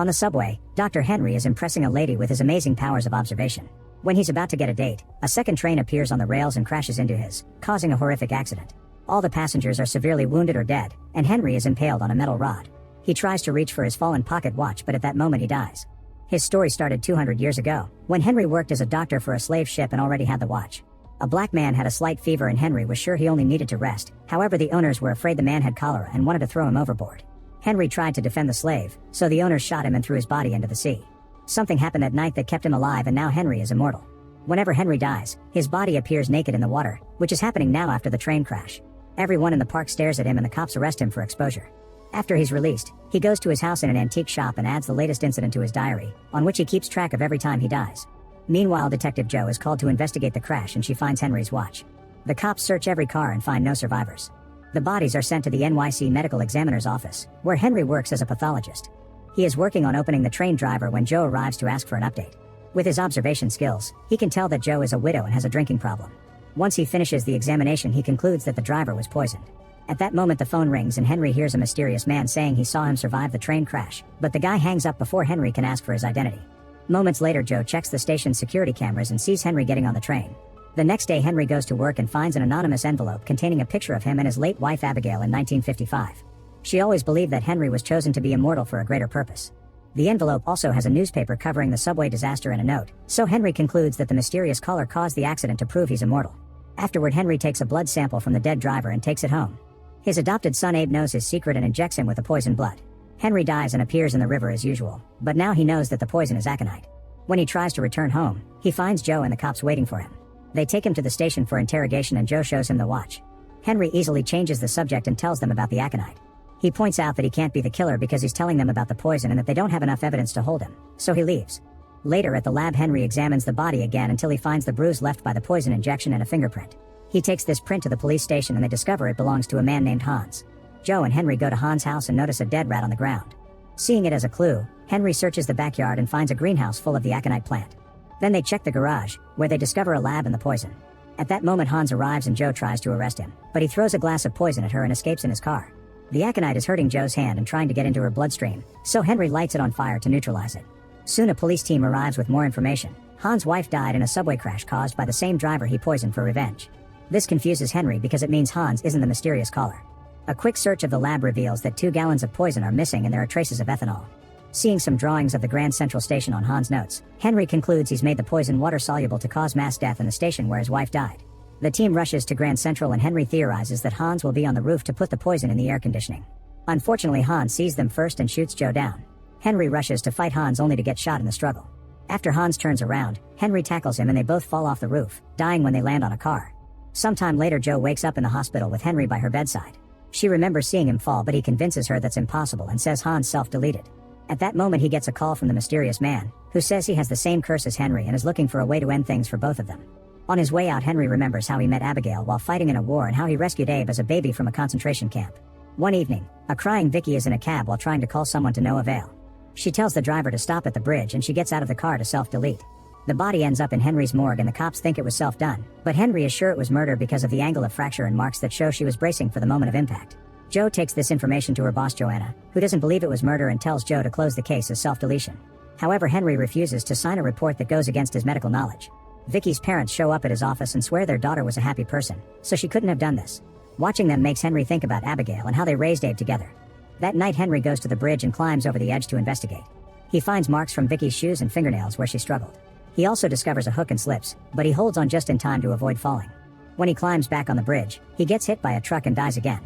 On the subway, Dr. Henry is impressing a lady with his amazing powers of observation. When he's about to get a date, a second train appears on the rails and crashes into his, causing a horrific accident. All the passengers are severely wounded or dead, and Henry is impaled on a metal rod. He tries to reach for his fallen pocket watch, but at that moment he dies. His story started 200 years ago, when Henry worked as a doctor for a slave ship and already had the watch. A black man had a slight fever and Henry was sure he only needed to rest. However, the owners were afraid the man had cholera and wanted to throw him overboard. Henry tried to defend the slave, so the owners shot him and threw his body into the sea. Something happened that night that kept him alive, and now Henry is immortal. Whenever Henry dies, his body appears naked in the water, which is happening now after the train crash. Everyone in the park stares at him and the cops arrest him for exposure. After he's released, he goes to his house in an antique shop and adds the latest incident to his diary, on which he keeps track of every time he dies. Meanwhile, Detective Jo is called to investigate the crash and she finds Henry's watch. The cops search every car and find no survivors. The bodies are sent to the NYC Medical Examiner's office, where Henry works as a pathologist. He is working on opening the train driver when Jo arrives to ask for an update. With his observation skills, he can tell that Jo is a widow and has a drinking problem. Once he finishes the examination, he concludes that the driver was poisoned. At that moment the phone rings and Henry hears a mysterious man saying he saw him survive the train crash, but the guy hangs up before Henry can ask for his identity. Moments later, Jo checks the station's security cameras and sees Henry getting on the train. The next day Henry goes to work and finds an anonymous envelope containing a picture of him and his late wife Abigail in 1955. She always believed that Henry was chosen to be immortal for a greater purpose. The envelope also has a newspaper covering the subway disaster and a note, so Henry concludes that the mysterious caller caused the accident to prove he's immortal. Afterward, Henry takes a blood sample from the dead driver and takes it home. His adopted son Abe knows his secret and injects him with the poison blood. Henry dies and appears in the river as usual, but now he knows that the poison is aconite. When he tries to return home, he finds Jo and the cops waiting for him. They take him to the station for interrogation and Jo shows him the watch. Henry easily changes the subject and tells them about the aconite. He points out that he can't be the killer because he's telling them about the poison and that they don't have enough evidence to hold him, so he leaves. Later at the lab, Henry examines the body again until he finds the bruise left by the poison injection and a fingerprint. He takes this print to the police station and they discover it belongs to a man named Hans. Jo and Henry go to Hans' house and notice a dead rat on the ground. Seeing it as a clue, Henry searches the backyard and finds a greenhouse full of the aconite plant. Then they check the garage, where they discover a lab and the poison. At that moment Hans arrives and Jo tries to arrest him, but he throws a glass of poison at her and escapes in his car. The aconite is hurting Jo's hand and trying to get into her bloodstream, so Henry lights it on fire to neutralize it. Soon a police team arrives with more information. Hans' wife died in a subway crash caused by the same driver he poisoned for revenge. This confuses Henry because it means Hans isn't the mysterious caller. A quick search of the lab reveals that 2 gallons of poison are missing and there are traces of ethanol. Seeing some drawings of the Grand Central Station on Hans' notes, Henry concludes he's made the poison water-soluble to cause mass death in the station where his wife died. The team rushes to Grand Central and Henry theorizes that Hans will be on the roof to put the poison in the air conditioning. Unfortunately, Hans sees them first and shoots Jo down. Henry rushes to fight Hans only to get shot in the struggle. After Hans turns around, Henry tackles him and they both fall off the roof, dying when they land on a car. Sometime later, Jo wakes up in the hospital with Henry by her bedside. She remembers seeing him fall, but he convinces her that's impossible and says Hans self-deleted. At that moment he gets a call from the mysterious man, who says he has the same curse as Henry and is looking for a way to end things for both of them. On his way out, Henry remembers how he met Abigail while fighting in a war and how he rescued Abe as a baby from a concentration camp. One evening, a crying Vicky is in a cab while trying to call someone to no avail. She tells the driver to stop at the bridge and she gets out of the car to self-delete. The body ends up in Henry's morgue and the cops think it was self-done, but Henry is sure it was murder because of the angle of fracture and marks that show she was bracing for the moment of impact. Jo takes this information to her boss Joanna, who doesn't believe it was murder and tells Jo to close the case as self-deletion. However, Henry refuses to sign a report that goes against his medical knowledge. Vicky's parents show up at his office and swear their daughter was a happy person, so she couldn't have done this. Watching them makes Henry think about Abigail and how they raised Abe together. That night Henry goes to the bridge and climbs over the edge to investigate. He finds marks from Vicky's shoes and fingernails where she struggled. He also discovers a hook and slips, but he holds on just in time to avoid falling. When he climbs back on the bridge, he gets hit by a truck and dies again.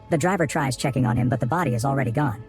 The driver tries checking on him, but the body is already gone.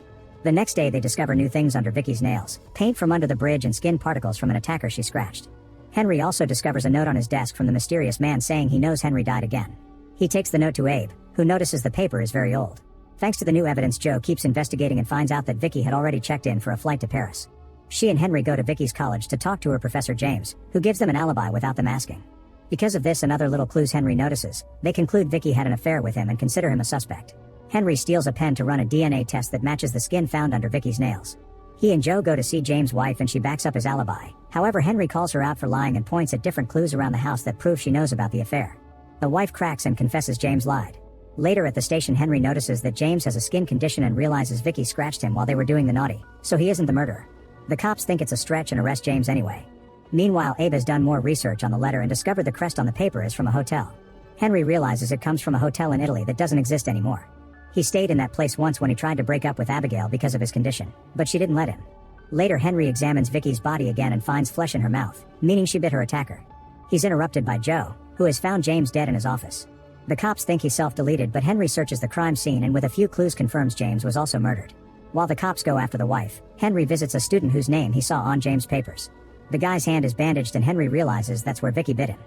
The next day they discover new things under Vicky's nails, paint from under the bridge and skin particles from an attacker she scratched. Henry also discovers a note on his desk from the mysterious man saying he knows Henry died again. He takes the note to Abe, who notices the paper is very old. Thanks to the new evidence, Jo keeps investigating and finds out that Vicky had already checked in for a flight to Paris. She and Henry go to Vicky's college to talk to her professor James, who gives them an alibi without them asking. Because of this and other little clues Henry notices, they conclude Vicky had an affair with him and consider him a suspect. Henry steals a pen to run a DNA test that matches the skin found under Vicky's nails. He and Jo go to see James' wife and she backs up his alibi. However, Henry calls her out for lying and points at different clues around the house that prove she knows about the affair. The wife cracks and confesses James lied. Later at the station, Henry notices that James has a skin condition and realizes Vicky scratched him while they were doing the naughty, so he isn't the murderer. The cops think it's a stretch and arrest James anyway. Meanwhile, Abe has done more research on the letter and discovered the crest on the paper is from a hotel. Henry realizes it comes from a hotel in Italy that doesn't exist anymore. He stayed in that place once when he tried to break up with Abigail because of his condition, but she didn't let him. Later, Henry examines Vicky's body again and finds flesh in her mouth, meaning she bit her attacker. He's interrupted by Joe, who has found James dead in his office. The cops think he self-deleted, but Henry searches the crime scene and with a few clues confirms James was also murdered. While the cops go after the wife, Henry visits a student whose name he saw on James' papers. The guy's hand is bandaged and Henry realizes that's where Vicky bit him.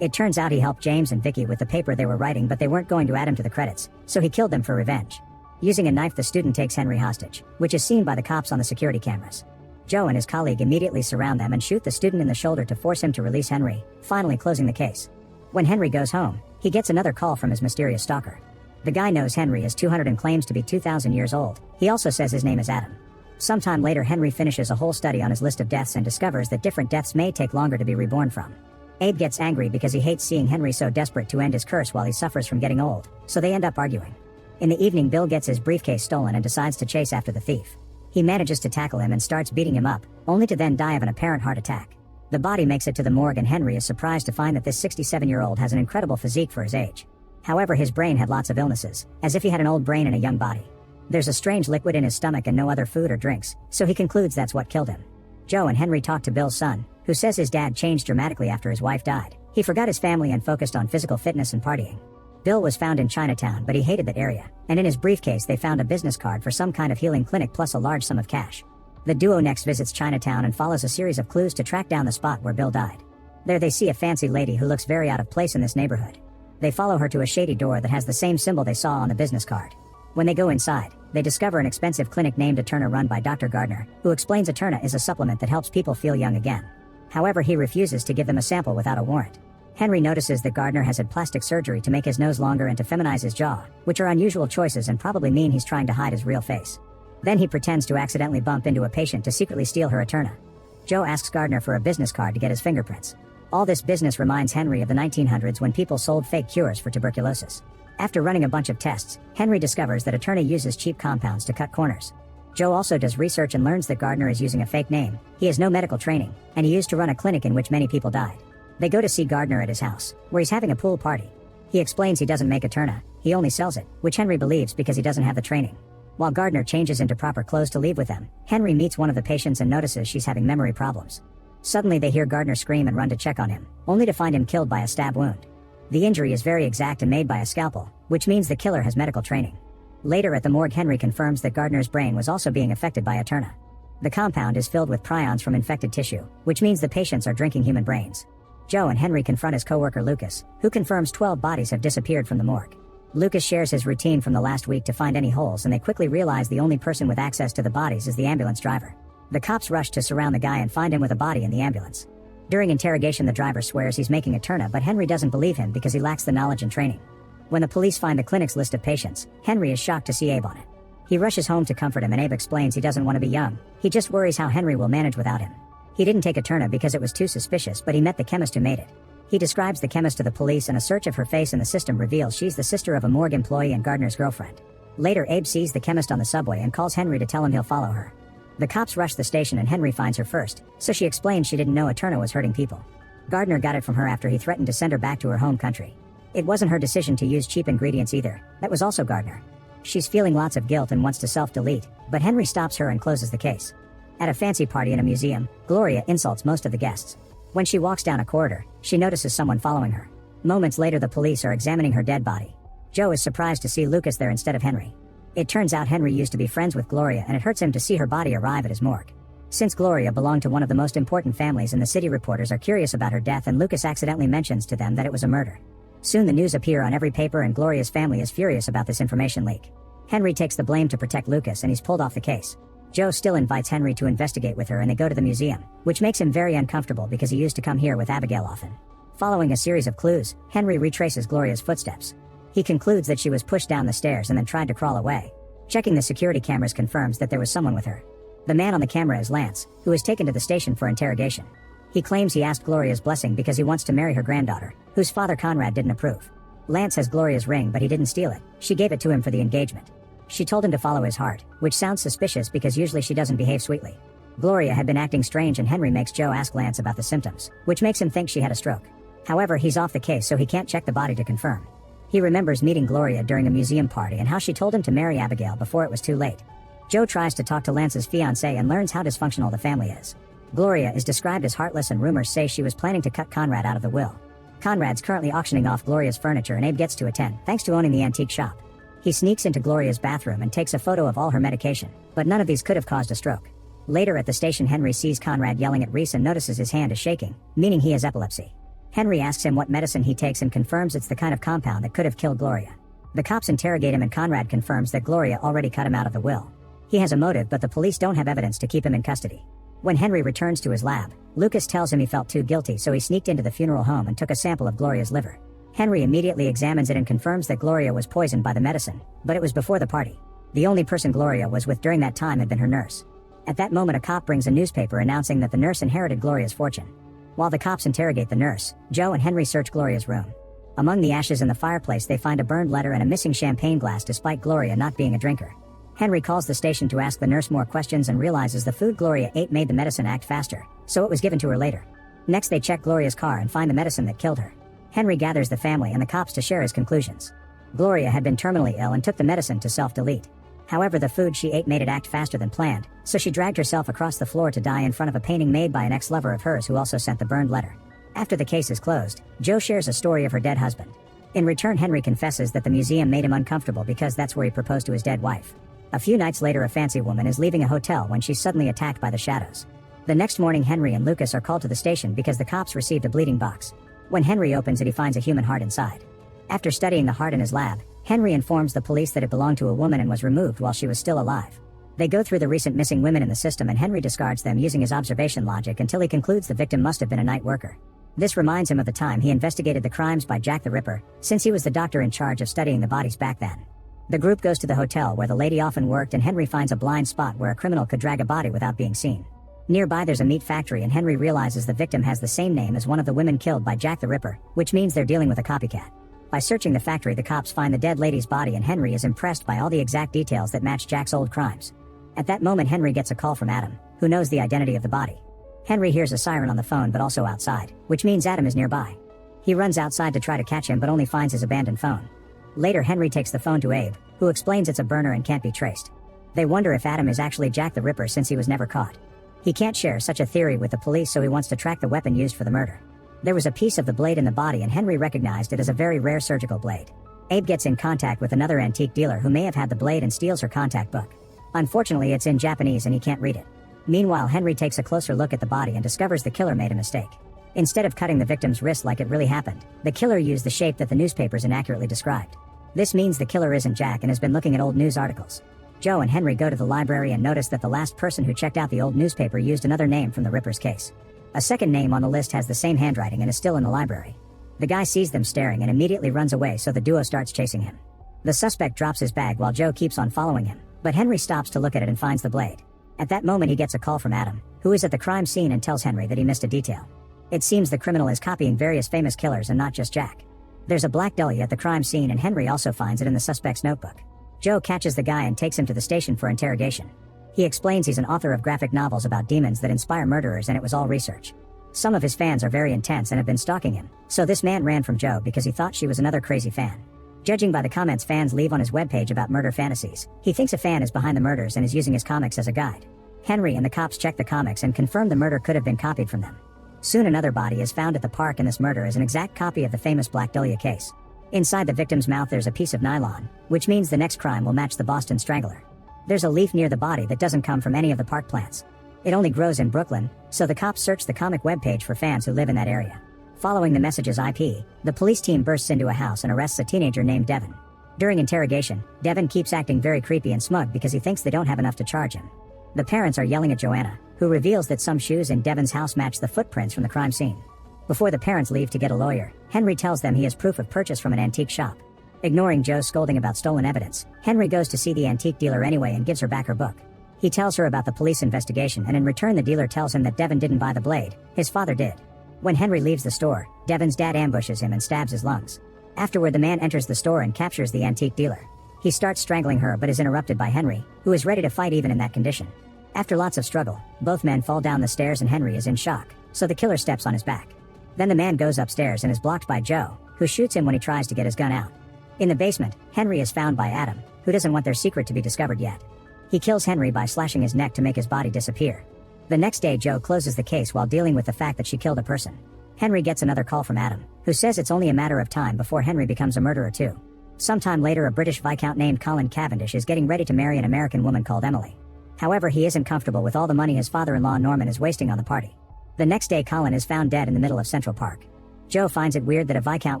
It turns out he helped James and Vicky with the paper they were writing, but they weren't going to add him to the credits, so he killed them for revenge. Using a knife, the student takes Henry hostage, which is seen by the cops on the security cameras. Joe and his colleague immediately surround them and shoot the student in the shoulder to force him to release Henry, finally closing the case. When Henry goes home, he gets another call from his mysterious stalker. The guy knows Henry is 200 and claims to be 2,000 years old. He also says his name is Adam. Sometime later, Henry finishes a whole study on his list of deaths and discovers that different deaths may take longer to be reborn from. Abe gets angry because he hates seeing Henry so desperate to end his curse while he suffers from getting old, so they end up arguing. In the evening, Bill gets his briefcase stolen and decides to chase after the thief. He manages to tackle him and starts beating him up, only to then die of an apparent heart attack. The body makes it to the morgue and Henry is surprised to find that this 67-year-old has an incredible physique for his age. However, his brain had lots of illnesses, as if he had an old brain in a young body. There's a strange liquid in his stomach and no other food or drinks, so he concludes that's what killed him. Joe and Henry talk to Bill's son, who says his dad changed dramatically after his wife died. He forgot his family and focused on physical fitness and partying. Bill was found in Chinatown, but he hated that area, and in his briefcase they found a business card for some kind of healing clinic plus a large sum of cash. The duo next visits Chinatown and follows a series of clues to track down the spot where Bill died. There they see a fancy lady who looks very out of place in this neighborhood. They follow her to a shady door that has the same symbol they saw on the business card. When they go inside, they discover an expensive clinic named Eterna run by Dr. Gardner, who explains Eterna is a supplement that helps people feel young again. However, he refuses to give them a sample without a warrant. Henry notices that Gardner has had plastic surgery to make his nose longer and to feminize his jaw, which are unusual choices and probably mean he's trying to hide his real face. Then he pretends to accidentally bump into a patient to secretly steal her Eterna. Joe asks Gardner for a business card to get his fingerprints. All this business reminds Henry of the 1900s when people sold fake cures for tuberculosis. After running a bunch of tests, Henry discovers that Eterna uses cheap compounds to cut corners. Joe also does research and learns that Gardner is using a fake name. He has no medical training, and he used to run a clinic in which many people died. They go to see Gardner at his house, where he's having a pool party. He explains he doesn't make Eterna, he only sells it, which Henry believes because he doesn't have the training. While Gardner changes into proper clothes to leave with them, Henry meets one of the patients and notices she's having memory problems. Suddenly they hear Gardner scream and run to check on him, only to find him killed by a stab wound. The injury is very exact and made by a scalpel, which means the killer has medical training. Later at the morgue, Henry confirms that Gardner's brain was also being affected by Eterna. The compound is filled with prions from infected tissue, which means the patients are drinking human brains. Joe and Henry confront his co-worker Lucas, who confirms 12 bodies have disappeared from the morgue. Lucas shares his routine from the last week to find any holes, and they quickly realize the only person with access to the bodies is the ambulance driver. The cops rush to surround the guy and find him with a body in the ambulance. During interrogation, the driver swears he's making Eterna, but Henry doesn't believe him because he lacks the knowledge and training. When the police find the clinic's list of patients, Henry is shocked to see Abe on it. He rushes home to comfort him and Abe explains he doesn't want to be young. He just worries how Henry will manage without him. He didn't take Eterna because it was too suspicious, but he met the chemist who made it. He describes the chemist to the police and a search of her face in the system reveals she's the sister of a morgue employee and Gardner's girlfriend. Later, Abe sees the chemist on the subway and calls Henry to tell him he'll follow her. The cops rush the station and Henry finds her first, so she explains she didn't know Eterna was hurting people. Gardner got it from her after he threatened to send her back to her home country. It wasn't her decision to use cheap ingredients either, that was also Gardner. She's feeling lots of guilt and wants to self-delete, but Henry stops her and closes the case. At a fancy party in a museum, Gloria insults most of the guests. When she walks down a corridor, she notices someone following her. Moments later, the police are examining her dead body. Joe is surprised to see Lucas there instead of Henry. It turns out Henry used to be friends with Gloria and it hurts him to see her body arrive at his morgue. Since Gloria belonged to one of the most important families in the city, reporters are curious about her death and Lucas accidentally mentions to them that it was a murder. Soon the news appear on every paper and Gloria's family is furious about this information leak. Henry takes the blame to protect Lucas and he's pulled off the case. Joe still invites Henry to investigate with her and they go to the museum, which makes him very uncomfortable because he used to come here with Abigail often. Following a series of clues, Henry retraces Gloria's footsteps. He concludes that she was pushed down the stairs and then tried to crawl away. Checking the security cameras confirms that there was someone with her. The man on the camera is Lance, who is taken to the station for interrogation. He claims he asked Gloria's blessing because he wants to marry her granddaughter, whose father Conrad didn't approve. Lance has Gloria's ring, but he didn't steal it. She gave it to him for the engagement. She told him to follow his heart, which sounds suspicious because usually she doesn't behave sweetly. Gloria had been acting strange and Henry makes Joe ask Lance about the symptoms, which makes him think she had a stroke. However, he's off the case so he can't check the body to confirm. He remembers meeting Gloria during a museum party and how she told him to marry Abigail before it was too late. Joe tries to talk to Lance's fiancée and learns how dysfunctional the family is. Gloria is described as heartless and rumors say she was planning to cut Conrad out of the will. Conrad's currently auctioning off Gloria's furniture and Abe gets to attend, thanks to owning the antique shop. He sneaks into Gloria's bathroom and takes a photo of all her medication, but none of these could have caused a stroke. Later at the station, Henry sees Conrad yelling at Reese and notices his hand is shaking, meaning he has epilepsy. Henry asks him what medicine he takes and confirms it's the kind of compound that could have killed Gloria. The cops interrogate him and Conrad confirms that Gloria already cut him out of the will. He has a motive, but the police don't have evidence to keep him in custody. When Henry returns to his lab, Lucas tells him he felt too guilty, so he sneaked into the funeral home and took a sample of Gloria's liver. Henry immediately examines it and confirms that Gloria was poisoned by the medicine, but it was before the party. The only person Gloria was with during that time had been her nurse. At that moment, a cop brings a newspaper announcing that the nurse inherited Gloria's fortune. While the cops interrogate the nurse, Joe and Henry search Gloria's room. Among the ashes in the fireplace, they find a burned letter and a missing champagne glass despite Gloria not being a drinker. Henry calls the station to ask the nurse more questions and realizes the food Gloria ate made the medicine act faster, so it was given to her later. Next, they check Gloria's car and find the medicine that killed her. Henry gathers the family and the cops to share his conclusions. Gloria had been terminally ill and took the medicine to self-delete. However, the food she ate made it act faster than planned, so she dragged herself across the floor to die in front of a painting made by an ex-lover of hers who also sent the burned letter. After the case is closed, Joe shares a story of her dead husband. In return, Henry confesses that the museum made him uncomfortable because that's where he proposed to his dead wife. A few nights later, a fancy woman is leaving a hotel when she's suddenly attacked by the shadows. The next morning, Henry and Lucas are called to the station because the cops received a bleeding box. When Henry opens it, he finds a human heart inside. After studying the heart in his lab, Henry informs the police that it belonged to a woman and was removed while she was still alive. They go through the recent missing women in the system and Henry discards them using his observation logic until he concludes the victim must have been a night worker. This reminds him of the time he investigated the crimes by Jack the Ripper, since he was the doctor in charge of studying the bodies back then. The group goes to the hotel where the lady often worked and Henry finds a blind spot where a criminal could drag a body without being seen. Nearby there's a meat factory and Henry realizes the victim has the same name as one of the women killed by Jack the Ripper, which means they're dealing with a copycat. By searching the factory, the cops find the dead lady's body and Henry is impressed by all the exact details that match Jack's old crimes. At that moment, Henry gets a call from Adam, who knows the identity of the body. Henry hears a siren on the phone but also outside, which means Adam is nearby. He runs outside to try to catch him but only finds his abandoned phone. Later, Henry takes the phone to Abe, who explains it's a burner and can't be traced. They wonder if Adam is actually Jack the Ripper since he was never caught. He can't share such a theory with the police, so he wants to track the weapon used for the murder. There was a piece of the blade in the body and Henry recognized it as a very rare surgical blade. Abe gets in contact with another antique dealer who may have had the blade and steals her contact book. Unfortunately, it's in Japanese and he can't read it. Meanwhile, Henry takes a closer look at the body and discovers the killer made a mistake. Instead of cutting the victim's wrist like it really happened, the killer used the shape that the newspapers inaccurately described. This means the killer isn't Jack and has been looking at old news articles. Joe and Henry go to the library and notice that the last person who checked out the old newspaper used another name from the Ripper's case. A second name on the list has the same handwriting and is still in the library. The guy sees them staring and immediately runs away, so the duo starts chasing him. The suspect drops his bag while Joe keeps on following him, but Henry stops to look at it and finds the blade. At that moment, he gets a call from Adam, who is at the crime scene and tells Henry that he missed a detail. It seems the criminal is copying various famous killers and not just Jack. There's a black dahlia at the crime scene and Henry also finds it in the suspect's notebook. Joe catches the guy and takes him to the station for interrogation. He explains he's an author of graphic novels about demons that inspire murderers and it was all research. Some of his fans are very intense and have been stalking him, so this man ran from Joe because he thought she was another crazy fan. Judging by the comments fans leave on his webpage about murder fantasies, he thinks a fan is behind the murders and is using his comics as a guide. Henry and the cops check the comics and confirm the murder could have been copied from them. Soon another body is found at the park and this murder is an exact copy of the famous Black Dahlia case. Inside the victim's mouth there's a piece of nylon, which means the next crime will match the Boston Strangler. There's a leaf near the body that doesn't come from any of the park plants. It only grows in Brooklyn, so the cops search the comic webpage for fans who live in that area. Following the message's IP, the police team bursts into a house and arrests a teenager named Devin. During interrogation, Devin keeps acting very creepy and smug because he thinks they don't have enough to charge him. The parents are yelling at Joanna, who reveals that some shoes in Devin's house match the footprints from the crime scene. Before the parents leave to get a lawyer, Henry tells them he has proof of purchase from an antique shop. Ignoring Joe's scolding about stolen evidence, Henry goes to see the antique dealer anyway and gives her back her book. He tells her about the police investigation and in return the dealer tells him that Devin didn't buy the blade, his father did. When Henry leaves the store, Devin's dad ambushes him and stabs his lungs. Afterward, the man enters the store and captures the antique dealer. He starts strangling her but is interrupted by Henry, who is ready to fight even in that condition. After lots of struggle, both men fall down the stairs and Henry is in shock, so the killer steps on his back. Then the man goes upstairs and is blocked by Joe, who shoots him when he tries to get his gun out. In the basement, Henry is found by Adam, who doesn't want their secret to be discovered yet. He kills Henry by slashing his neck to make his body disappear. The next day Joe closes the case while dealing with the fact that she killed a person. Henry gets another call from Adam, who says it's only a matter of time before Henry becomes a murderer too. Sometime later, a British Viscount named Colin Cavendish is getting ready to marry an American woman called Emily. However, he isn't comfortable with all the money his father-in-law Norman is wasting on the party. The next day Colin is found dead in the middle of Central Park. Joe finds it weird that a Viscount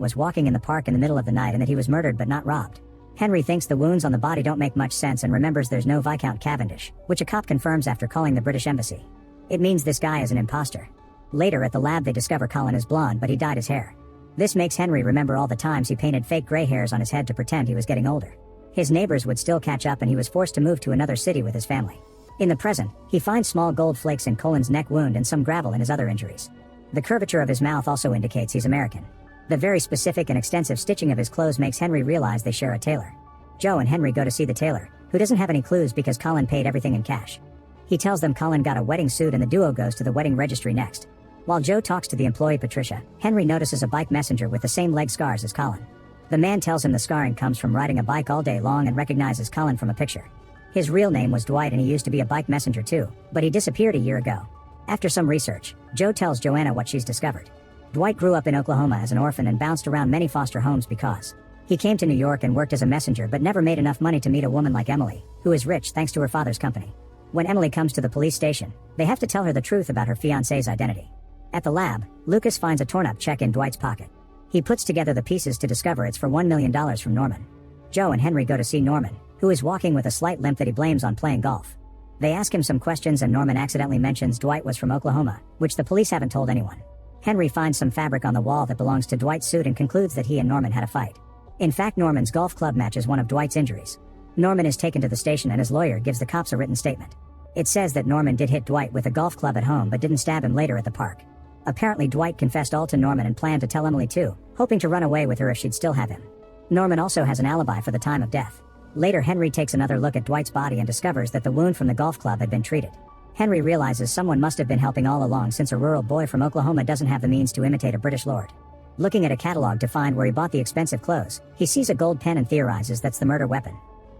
was walking in the park in the middle of the night and that he was murdered but not robbed. Henry thinks the wounds on the body don't make much sense and remembers there's no Viscount Cavendish, which a cop confirms after calling the British Embassy. It means this guy is an imposter. Later at the lab they discover Colin is blonde but he dyed his hair. This makes Henry remember all the times he painted fake gray hairs on his head to pretend he was getting older. His neighbors would still catch up and he was forced to move to another city with his family. In the present, he finds small gold flakes in Colin's neck wound and some gravel in his other injuries. The curvature of his mouth also indicates he's American. The very specific and extensive stitching of his clothes makes Henry realize they share a tailor. Joe and Henry go to see the tailor, who doesn't have any clues because Colin paid everything in cash. He tells them Colin got a wedding suit and the duo goes to the wedding registry next. While Joe talks to the employee Patricia, Henry notices a bike messenger with the same leg scars as Colin. The man tells him the scarring comes from riding a bike all day long and recognizes Colin from a picture. His real name was Dwight and he used to be a bike messenger too, but he disappeared a year ago. After some research, Joe tells Joanna what she's discovered. Dwight grew up in Oklahoma as an orphan and bounced around many foster homes because he came to New York and worked as a messenger but never made enough money to meet a woman like Emily, who is rich thanks to her father's company. When Emily comes to the police station, they have to tell her the truth about her fiancé's identity. At the lab, Lucas finds a torn-up check in Dwight's pocket. He puts together the pieces to discover it's for $1 million from Norman. Joe and Henry go to see Norman, who is walking with a slight limp that he blames on playing golf. They ask him some questions and Norman accidentally mentions Dwight was from Oklahoma, which the police haven't told anyone. Henry finds some fabric on the wall that belongs to Dwight's suit and concludes that he and Norman had a fight. In fact, Norman's golf club matches one of Dwight's injuries. Norman is taken to the station and his lawyer gives the cops a written statement. It says that Norman did hit Dwight with a golf club at home but didn't stab him later at the park. Apparently Dwight confessed all to Norman and planned to tell Emily too, hoping to run away with her if she'd still have him. Norman also has an alibi for the time of death. Later Henry takes another look at Dwight's body and discovers that the wound from the golf club had been treated. Henry realizes someone must have been helping all along since a rural boy from Oklahoma doesn't have the means to imitate a British lord. Looking at a catalog to find where he bought the expensive clothes, he sees a gold pen and theorizes that's the murder weapon.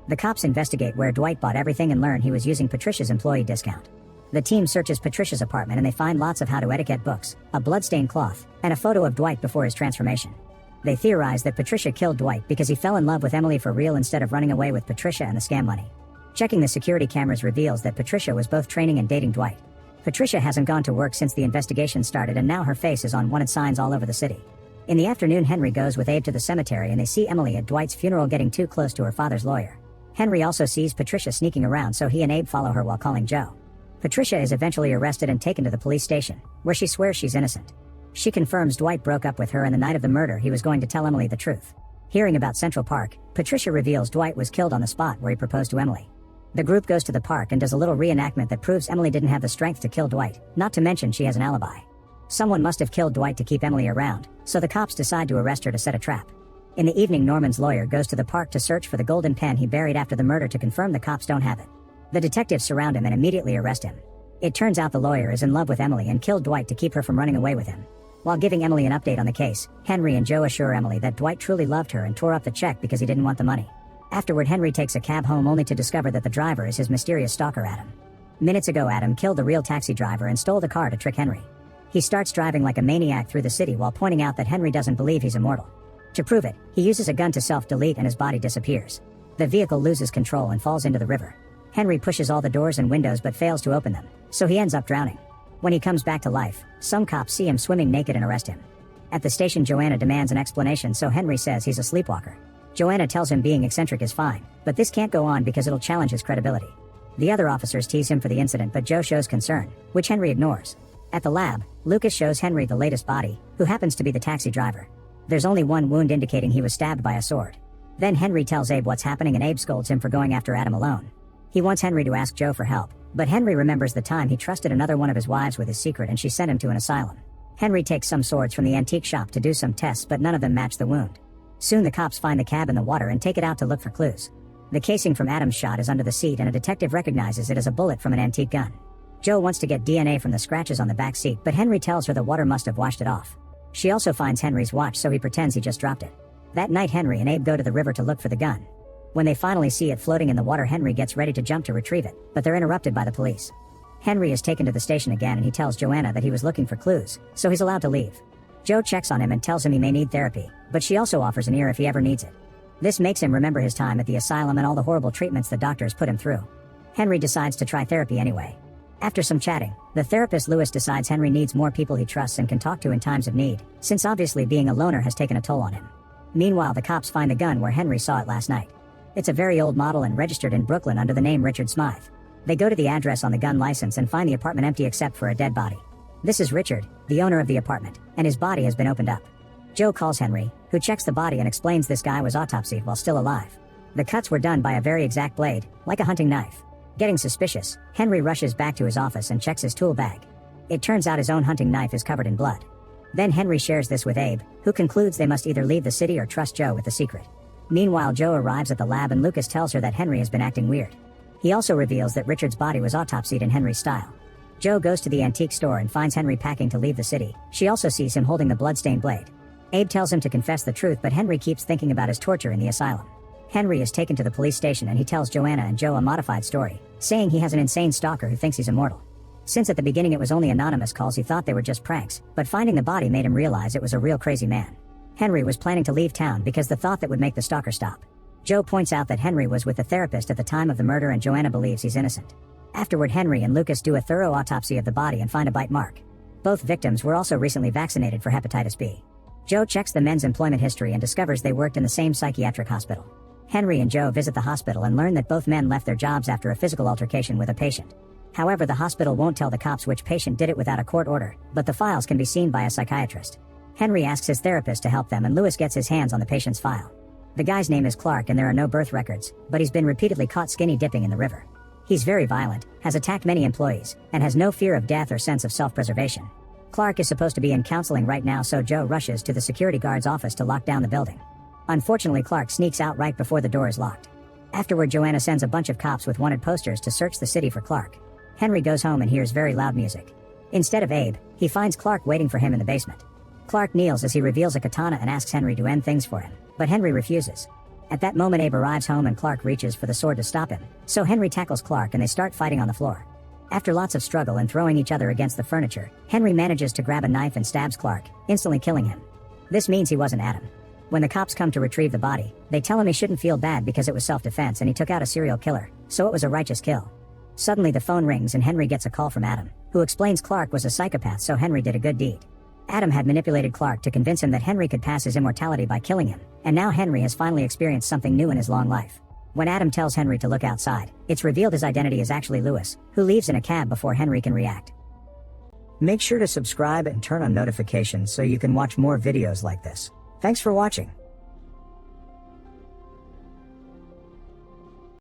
The cops investigate where Dwight bought everything and learn he was using Patricia's employee discount. The team searches Patricia's apartment and they find lots of how-to etiquette books, a bloodstained cloth, and a photo of Dwight before his transformation. They theorize that Patricia killed Dwight because he fell in love with Emily for real instead of running away with Patricia and the scam money. Checking the security cameras reveals that Patricia was both training and dating Dwight. Patricia hasn't gone to work since the investigation started and now her face is on wanted signs all over the city. In the afternoon Henry goes with Abe to the cemetery and they see Emily at Dwight's funeral getting too close to her father's lawyer. Henry also sees Patricia sneaking around so he and Abe follow her while calling Joe. Patricia is eventually arrested and taken to the police station, where she swears she's innocent. She confirms Dwight broke up with her and the night of the murder he was going to tell Emily the truth. Hearing about Central Park, Patricia reveals Dwight was killed on the spot where he proposed to Emily. The group goes to the park and does a little reenactment that proves Emily didn't have the strength to kill Dwight, not to mention she has an alibi. Someone must have killed Dwight to keep Emily around, so the cops decide to arrest her to set a trap. In the evening Norman's lawyer goes to the park to search for the golden pen he buried after the murder to confirm the cops don't have it. The detectives surround him and immediately arrest him. It turns out the lawyer is in love with Emily and killed Dwight to keep her from running away with him. While giving Emily an update on the case, Henry and Joe assure Emily that Dwight truly loved her and tore up the check because he didn't want the money. Afterward Henry takes a cab home only to discover that the driver is his mysterious stalker Adam. Minutes ago Adam killed the real taxi driver and stole the car to trick Henry. He starts driving like a maniac through the city while pointing out that Henry doesn't believe he's immortal. To prove it, he uses a gun to self-delete and his body disappears. The vehicle loses control and falls into the river. Henry pushes all the doors and windows but fails to open them, so he ends up drowning. When he comes back to life, some cops see him swimming naked and arrest him. At the station Joanna demands an explanation so Henry says he's a sleepwalker. Joanna tells him being eccentric is fine, but this can't go on because it'll challenge his credibility. The other officers tease him for the incident but Joe shows concern, which Henry ignores. At the lab, Lucas shows Henry the latest body, who happens to be the taxi driver. There's only one wound indicating he was stabbed by a sword. Then Henry tells Abe what's happening and Abe scolds him for going after Adam alone. He wants Henry to ask Joe for help, but Henry remembers the time he trusted another one of his wives with his secret and she sent him to an asylum. Henry takes some swords from the antique shop to do some tests but none of them match the wound. Soon the cops find the cab in the water and take it out to look for clues. The casing from Adam's shot is under the seat and a detective recognizes it as a bullet from an antique gun. Jo wants to get DNA from the scratches on the back seat, but Henry tells her the water must have washed it off. She also finds Henry's watch, so he pretends he just dropped it. That night Henry and Abe go to the river to look for the gun. When they finally see it floating in the water, Henry gets ready to jump to retrieve it, but they're interrupted by the police. Henry is taken to the station again and he tells Joanna that he was looking for clues, so he's allowed to leave. Jo checks on him and tells him he may need therapy, but she also offers an ear if he ever needs it. This makes him remember his time at the asylum and all the horrible treatments the doctors put him through. Henry decides to try therapy anyway. After some chatting, the therapist Lewis decides Henry needs more people he trusts and can talk to in times of need, since obviously being a loner has taken a toll on him. Meanwhile, the cops find the gun where Henry saw it last night. It's a very old model and registered in Brooklyn under the name Richard Smythe. They go to the address on the gun license and find the apartment empty except for a dead body. This is Richard, the owner of the apartment, and his body has been opened up. Jo calls Henry, who checks the body and explains this guy was autopsied while still alive. The cuts were done by a very exact blade, like a hunting knife. Getting suspicious, Henry rushes back to his office and checks his tool bag. It turns out his own hunting knife is covered in blood. Then Henry shares this with Abe, who concludes they must either leave the city or trust Jo with the secret. Meanwhile, Jo arrives at the lab and Lucas tells her that Henry has been acting weird. He also reveals that Richard's body was autopsied in Henry's style. Jo goes to the antique store and finds Henry packing to leave the city. She also sees him holding the bloodstained blade. Abe tells him to confess the truth, but Henry keeps thinking about his torture in the asylum. Henry is taken to the police station and he tells Joanna and Jo a modified story, saying he has an insane stalker who thinks he's immortal. Since at the beginning it was only anonymous calls, he thought they were just pranks, but finding the body made him realize it was a real crazy man. Henry was planning to leave town because the thought that would make the stalker stop. Jo points out that Henry was with the therapist at the time of the murder and Joanna believes he's innocent. Afterward, Henry and Lucas do a thorough autopsy of the body and find a bite mark. Both victims were also recently vaccinated for hepatitis B. Jo checks the men's employment history and discovers they worked in the same psychiatric hospital. Henry and Jo visit the hospital and learn that both men left their jobs after a physical altercation with a patient. However, the hospital won't tell the cops which patient did it without a court order, but the files can be seen by a psychiatrist. Henry asks his therapist to help them and Lewis gets his hands on the patient's file. The guy's name is Clark and there are no birth records, but he's been repeatedly caught skinny dipping in the river. He's very violent, has attacked many employees, and has no fear of death or sense of self-preservation. Clark is supposed to be in counseling right now, so Jo rushes to the security guard's office to lock down the building. Unfortunately, Clark sneaks out right before the door is locked. Afterward, Joanna sends a bunch of cops with wanted posters to search the city for Clark. Henry goes home and hears very loud music. Instead of Abe, he finds Clark waiting for him in the basement. Clark kneels as he reveals a katana and asks Henry to end things for him, but Henry refuses. At that moment, Abe arrives home and Clark reaches for the sword to stop him, so Henry tackles Clark and they start fighting on the floor. After lots of struggle and throwing each other against the furniture, Henry manages to grab a knife and stabs Clark, instantly killing him. This means he wasn't Adam. When the cops come to retrieve the body, they tell him he shouldn't feel bad because it was self-defense and he took out a serial killer, so it was a righteous kill. Suddenly the phone rings and Henry gets a call from Adam, who explains Clark was a psychopath, so Henry did a good deed. Adam had manipulated Clark to convince him that Henry could pass his immortality by killing him, and now Henry has finally experienced something new in his long life. When Adam tells Henry to look outside, it's revealed his identity is actually Lewis, who leaves in a cab before Henry can react. Make sure to subscribe and turn on notifications so you can watch more videos like this. Thanks for watching.